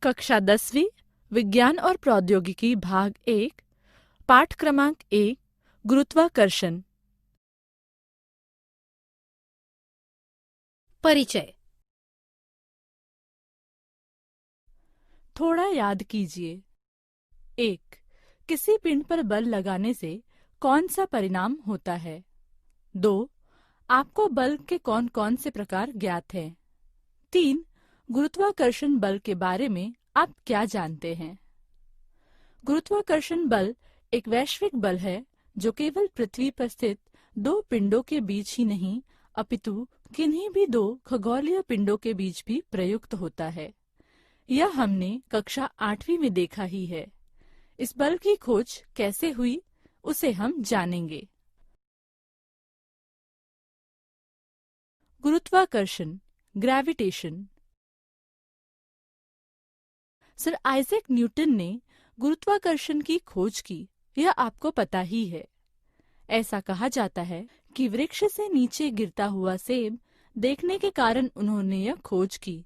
कक्षा 10वीं विज्ञान और प्रौद्योगिकी भाग 1 पाठ क्रमांक 1 गुरुत्वाकर्षण। परिचय। थोड़ा याद कीजिए। 1. किसी पिंड पर बल लगाने से कौन सा परिणाम होता है? 2. आपको बल के कौन कौन से प्रकार ज्ञात हैं? 3. गुरुत्वाकर्षण बल के बारे में आप क्या जानते हैं? गुरुत्वाकर्षण बल एक वैश्विक बल है जो केवल पृथ्वी पर स्थित दो पिंडों के बीच ही नहीं अपितु किन्हीं भी दो खगोलीय पिंडों के बीच भी प्रयुक्त होता है। यह हमने कक्षा 8वीं में देखा ही है। इस बल की खोज कैसे हुई उसे हम जानेंगे। गुरुत्वाकर्षण, ग्रेविटेशन। सर आइजैक न्यूटन ने गुरुत्वाकर्षण की खोज की, यह आपको पता ही है। ऐसा कहा जाता है कि वृक्ष से नीचे गिरता हुआ सेब देखने के कारण उन्होंने यह खोज की।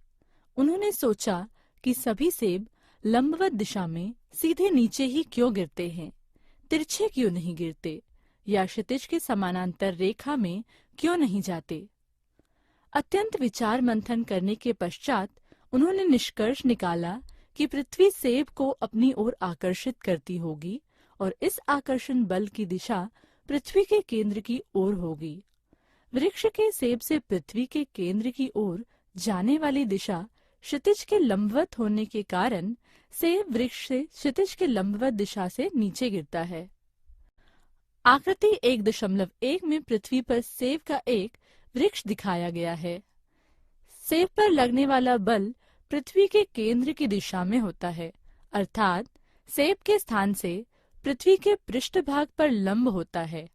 उन्होंने सोचा कि सभी सेब लंबवत दिशा में सीधे नीचे ही क्यों गिरते हैं, तिरछे क्यों नहीं गिरते या क्षितिज के समानांतर रेखा में क्यों नहीं जाते। अत्यंत विचार मंथन करने के पश्चात उन्होंने निष्कर्ष निकाला कि पृथ्वी सेब को अपनी ओर आकर्षित करती होगी और इस आकर्षण बल की दिशा पृथ्वी के केंद्र की ओर होगी। वृक्ष के सेब से पृथ्वी के केंद्र की ओर जाने वाली दिशा क्षितिज के लंबवत होने के कारण सेब वृक्ष से क्षितिज के लंबवत दिशा से नीचे गिरता है। आकृति 1.1 में पृथ्वी पर सेब का एक वृक्ष दिखाया गया है। सेब पर लगने वाला बल पृथ्वी के केंद्र की दिशा में होता है, अर्थात सेब के स्थान से पृथ्वी के पृष्ठभाग पर लंब होता है।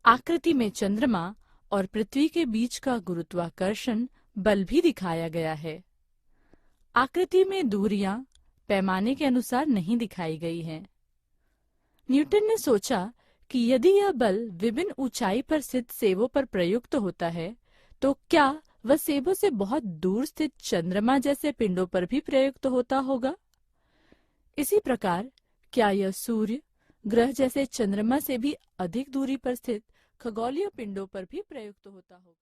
आकृति में चंद्रमा और पृथ्वी के बीच का गुरुत्वाकर्षण बल भी दिखाया गया है। आकृति में दूरियां पैमाने के अनुसार नहीं दिखाई गई हैं। न्यूटन ने सोचा कि यदि यह बल विभिन्न ऊंचाई पर स्थित सेबों पर प्रयुक्त होता है तो क्या वह सेबों से बहुत दूर स्थित चंद्रमा जैसे पिंडों पर भी प्रयुक्त होता होगा। इसी प्रकार क्या यह सूर्य ग्रह जैसे चंद्रमा से भी अधिक दूरी पर स्थित खगोलीय पिंडों पर भी प्रयुक्त होता होगा।